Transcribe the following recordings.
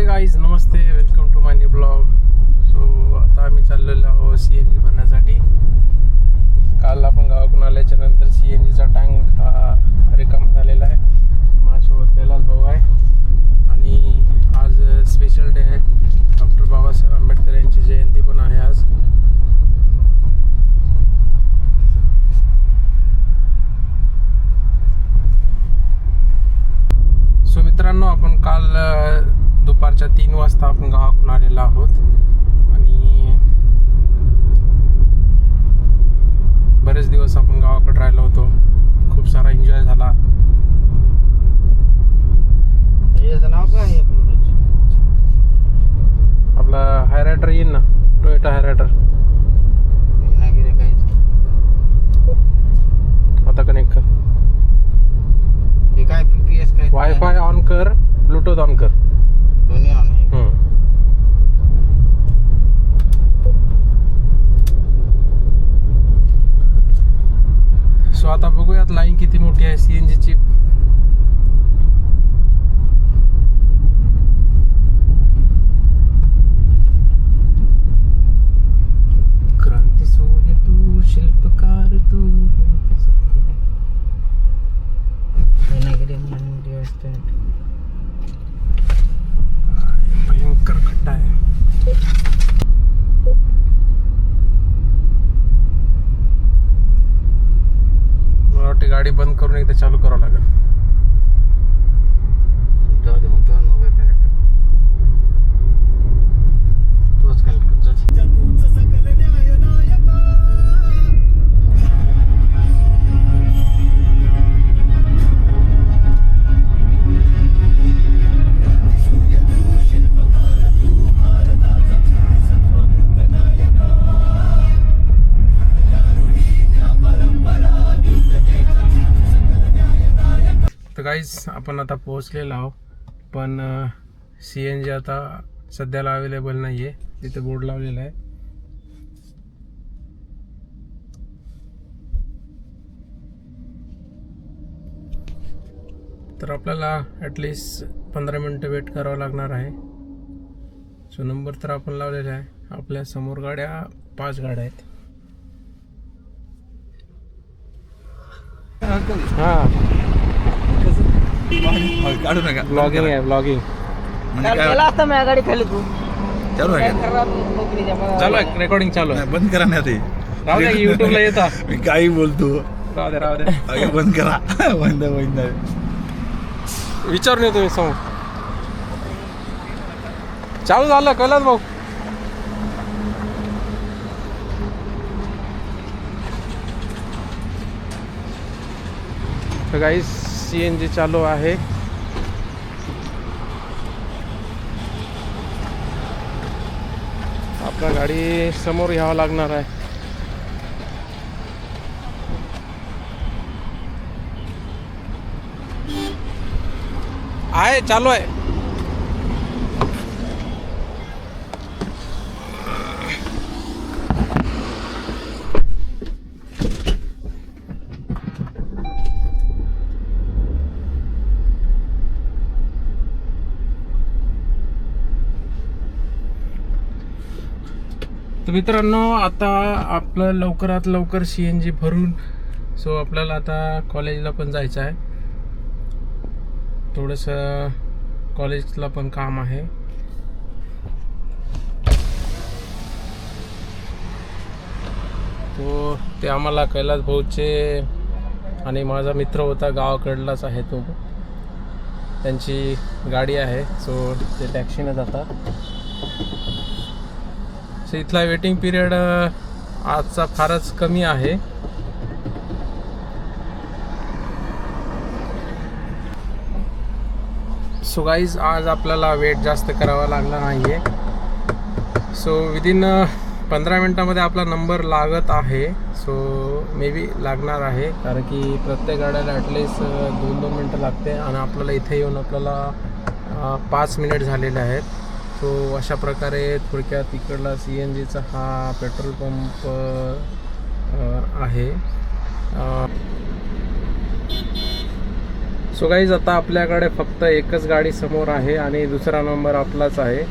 हे गाईज नमस्ते, welcome to my new blog. So आता आम्ही चाललेलो आहोत CNG भरण्यासाठी. काल आपण गावाकडून आल्याच्या नंतर CNGचा टँक हा रिकामा झालेला आहे. माझ्यासोबत कैलास भाऊ आहे आणि आज स्पेशल डे आहे. डॉक्टर बाबासाहेब आंबेडकर यांची जयंती पण आहे आज. सो मित्रांनो, आपण काल दुपारच्या 3 वाजता आपण गावाकडून आलेलो आहोत आणि बरेच दिवस आपण गावाकडे राहिलो होतो. खूप सारा एन्जॉय झाला. याचं नाव काय आहे आपला हायरायडर येईल ना, टोयोटा हायरायडर. आता कनेक्ट कर. हे काय PPS काय वायफाय ऑन कर, ब्लूटूथ ऑन कर. दोन्ही ऑन आहे. सो आता बघूयात लाईन किती मोठी आहे CNGची. क्रांती सूर्य तू, शिल्पकार तू. भयंकर खड्डा आहे. मला वाटते गाडी बंद करून एकदा चालू करावं लागेल. जाऊ दे, मग मोबाईल कनेक्ट कर. तोच कनेक्ट कर. तर गाईज आपण आता पोहोचलेलो आहोत, पण CNG आता सध्याला अवेलेबल नाही आहे. तिथे बोर्ड लावलेला आहे. तर आपल्याला ॲटलिस्ट 15 मिनटं वेट करावं लागणार आहे. सो नंबर तर आपण लावलेला आहे. आपल्या समोर गाड्या 5 गाड्या आहेत. हां, काढू नका. ब्लॉगिंग आहे, ब्लॉगिंग असता माझ्या गाडी खाली तू चालू आहे चालू आहे. रेकॉर्डिंग चालू आहे. बंद करा ना ते. राहू द्या, युट्यूबला येता. मी काही बोलतो. राहू द्या, राहू द्या. अगे बंद करा. बंद विचारून येतो मी समोर. चालू झालं कैलास भाऊ. तर गाईस CNG चालू आहे. आपला गाडी समोर यावं लागणार आहे. आहे, चालू आहे. तर मित्रांनो, आता आपलं लवकरात लवकर CNG भरून सो आपल्याला आता कॉलेजला पण जायचं आहे. थोडंसं कॉलेजला पण काम आहे. तो ते आम्हाला कैलास भाऊचे आणि माझा मित्र होता, गावाकडलाच आहे तो. त्यांची गाडी आहे. सो ते टॅक्सीनं जातात. सो इथला वेटिंग पिरियड आजचा फारच कमी आहे. सो गाईज आज आपल्याला वेट जास्त करावा लागला नाही आहे. सो विदिन 15 मिनटामध्ये आपला नंबर लागत आहे. सो मे बी लागणार आहे, कारण की प्रत्येक गाड्याला ॲटलिस्ट 2-2 मिनटं लागते आणि आपल्याला इथे येऊन आपल्याला 5 मिनिट झालेले आहेत. सो अशा प्रकारे थोडक्यात इकडला CNGचा हा पेट्रोल पंप आहे. सो गाईज आता आपल्याकडे फक्त एकच गाडी समोर आहे आणि दुसरा नंबर आपलाच आहे.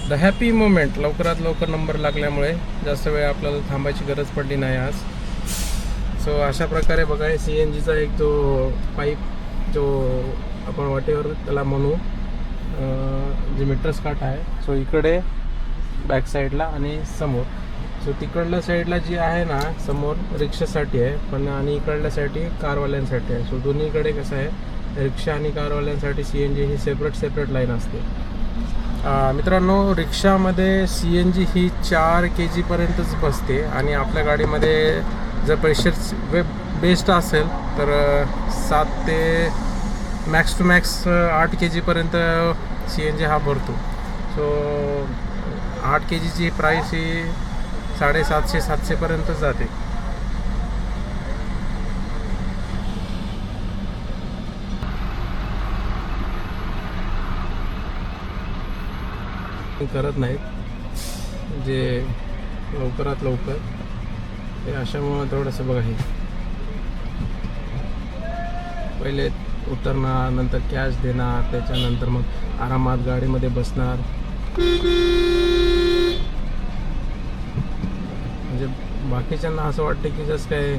The happy moment. लवकरात लवकर नंबर लागल्यामुळे जास्त वेळ आपल्याला थांबायची गरज पडली नाही आज. सो अशा प्रकारे बघा CNGचा एक जो पाईप जो आपण वाटेवर त्याला म्हणू जे मीटर्स काट आहे. सो इकडे बॅक साईडला आणि समोर. सो तिकडल्या साईडला जी आहे ना समोर रिक्षासाठी आहे पण आणि इकडल्या साईडची कारवाल्यांसाठी आहे. सो दोन्हीकडे कसं आहे रिक्षा आणि कारवाल्यांसाठी CNG ही सेपरेट लाईन असते. मित्रांनो रिक्षामध्ये CNG ही 4 kg बसते आणि आपल्या गाडीमध्ये जर प्रेशर बेस्ट असेल तर 7 ते max to max 8 kg CNG हा भरतो. सो 8 kgची प्राईस ही 750-700 जाते. करत नाहीत जे लवकरात लवकर हे अशामुळं थोडंसं बघा. हे पहिले उतरणार नंतर कॅश देणार त्याच्यानंतर मग आरामात गाडीमध्ये बसणार. म्हणजे बाकीच्यांना असं वाटतं की जसं काय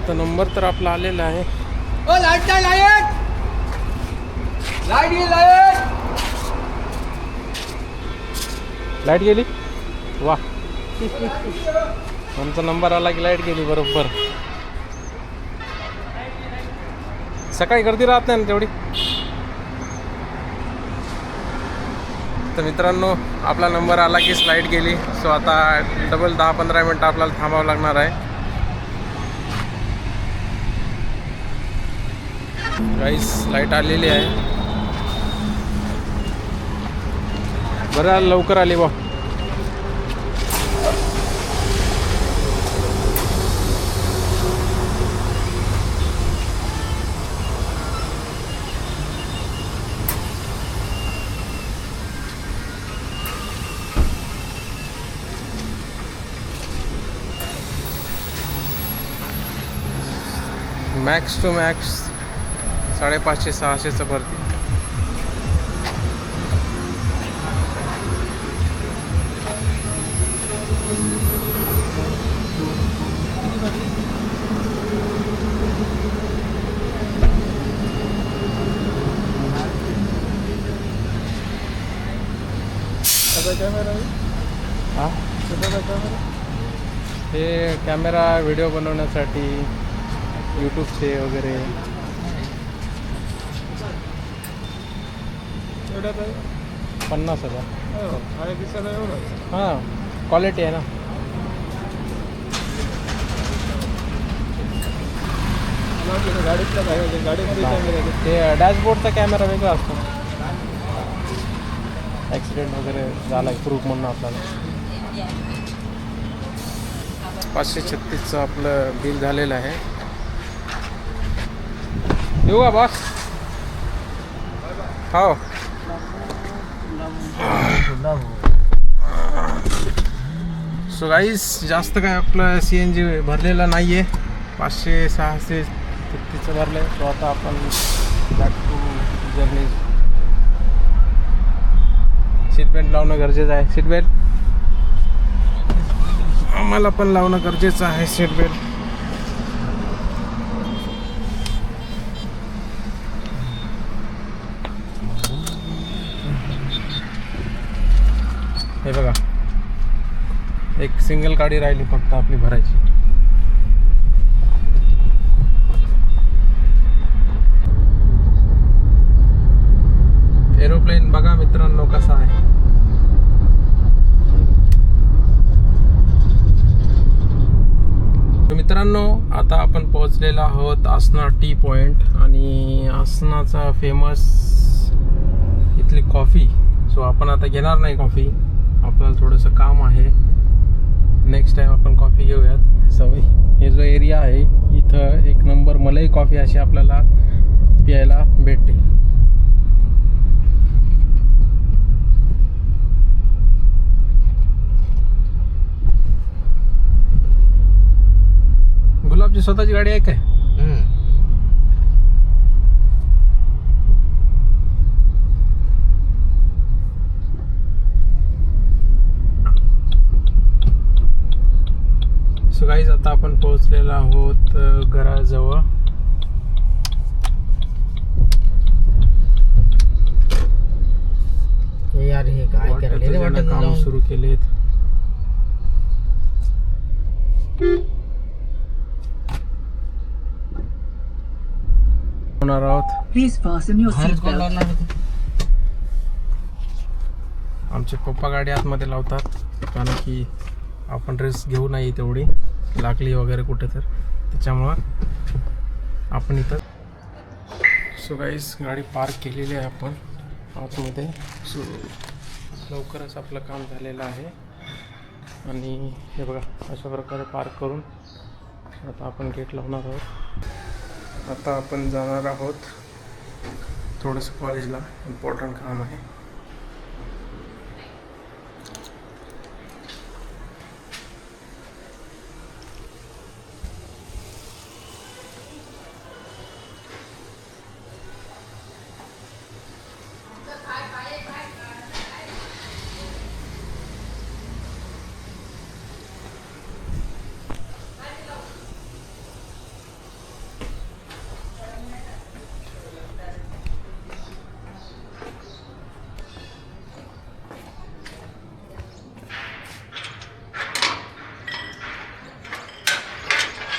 तो नंबर तर आपला आलेला आहे. लाईट गेली वा. आमचा नंबर आला की लाईट गेली बरोबर. सकाळी गर्दी राहत नाही ना तेवढी. तर मित्रांनो आपला नंबर आला की लाईट गेली. सो आता डबल 10-15 मिनटं आपल्याला थांबावं लागणार आहे. गाईस लाईट आलेली आहे. बरं लवकर आली बा. मॅक्स टू मॅक्स 550-600 भरती. हे कॅमेरा व्हिडिओ बनवण्यासाठी यूट्यूबचे वगैरे. 50,000. हां क्वालिटी आहे ना. ते डॅशबोर्डचा कॅमेरा वेगळा असतो. ॲक्सिडेंट वगैरे झाला प्रूफ म्हणून आपल्याला. 536चं आपलं बिल झालेलं आहे. येऊ का बॉस? हो. सो गाईस जास्त काय आपलं CNG भरलेलं नाही आहे. 500-600 भरलं आहे. सो आता आपण back to journey. Seat belt लावणं गरजेचं आहे. सीट बेल्ट आम्हाला पण लावणं गरजेचं आहे. सीट बेल्ट हे बघा एक सिंगल गाडी राहिली फक्त आपली भरायची. एरोप्लेन बघा मित्रांनो कसा आहे. मित्रांनो आता आपण पोहोचलेलो आहोत आसना टी पॉइंट आणि आसनाचा फेमस इथली कॉफी. सो आपण आता घेणार नाही कॉफी. आपल्याला थोडंसं काम आहे. नेक्स्ट टाइम आपण कॉफी घेऊयात. सवय हे जो एरिया आहे इथं एक नंबर मलाई कॉफी अशी आपल्याला प्यायला भेटते. तुमची स्वतःची गाडी आहे काय? सो गाईज आता आपण पोहोचलेलो आहोत घराजवळ. यार हे काय वाटेचं करायला ज्यानं वाटत काम नाही. सुरू केलेत. होणार आहोत. Please fasten your बाहेरच कोण seatbelt. लावणार होतं? आमचे पप्पा गाडी आतमध्ये लावतात कारण की आपण रिस्क घेऊ नाही तेवढी लागली वगैरे कुठे तर, त्याच्यामुळं आपण इथं. सो गाईस गाडी पार्क केलेली आहे आपण आतमध्ये. सो लवकरच आपलं काम झालेलं आहे आणि हे बघा अशा प्रकारे पार्क करून आता आपण गेट लावणार आहोत. आता आपण जाणार आहोत थोडंसं कॉलेजला, इम्पॉर्टंट काम आहे.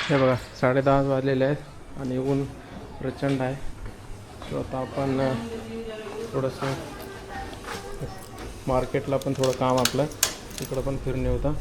हे बघा 10:30 वाजलेले आहेत आणि ऊन प्रचंड आहे. सो आता आपण थोडंसं मार्केटला पण थोडं काम आपलं तिकडं पण फिरून येऊ. होतं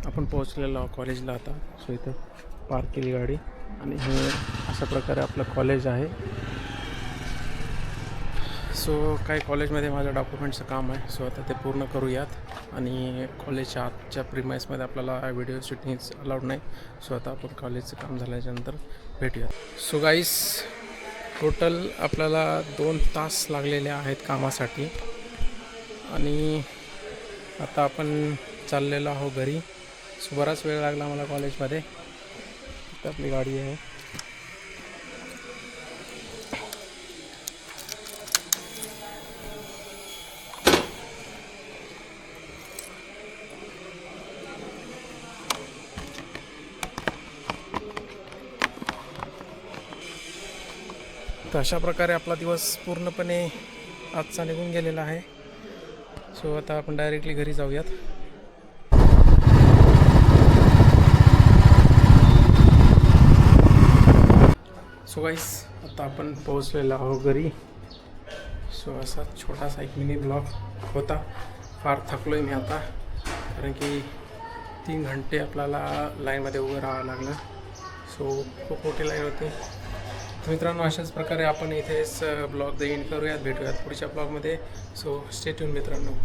आपण पोहोचलेलो कॉलेजला आता. सो इथं पार्क केली गाडी आणि हे अशा प्रकारे आपलं कॉलेज आहे. सो काही कॉलेजमध्ये माझं डॉक्युमेंटचं काम आहे. सो आता ते पूर्ण करूयात आणि कॉलेजच्या आजच्या प्रिमाइसमध्ये आपल्याला व्हिडिओ शूटिंग अलाउड नाही. सो आता आपण कॉलेजचं काम झाल्याच्यानंतर भेटूयात. सो गाईस टोटल आपल्याला 2 तास लागलेले आहेत कामासाठी आणि आता आपण चाललेलो आहो घरी. सो बराच वेळ लागला मला कॉलेजमध्ये. तर आपली गाडी आहे. तर अशा प्रकारे आपला दिवस पूर्णपणे आजचा निघून गेलेला आहे. सो आता आपण डायरेक्टली घरी जाऊयात. सो गाईस आता आपण पोहोचलेलो आहोत घरी. सो असा छोटासा एक मिनी ब्लॉग होता. फार थकलो आहे मी आता कारण की 3 घंटे आपल्याला लाईनमध्ये उभं राहावं लागलं. सो खूप मोठी लाईन होती. तर मित्रांनो अशाच प्रकारे आपण इथेच ब्लॉग एंड करूयात. भेटूयात पुढच्या ब्लॉगमध्ये. सो स्टे ट्यून मित्रांनो.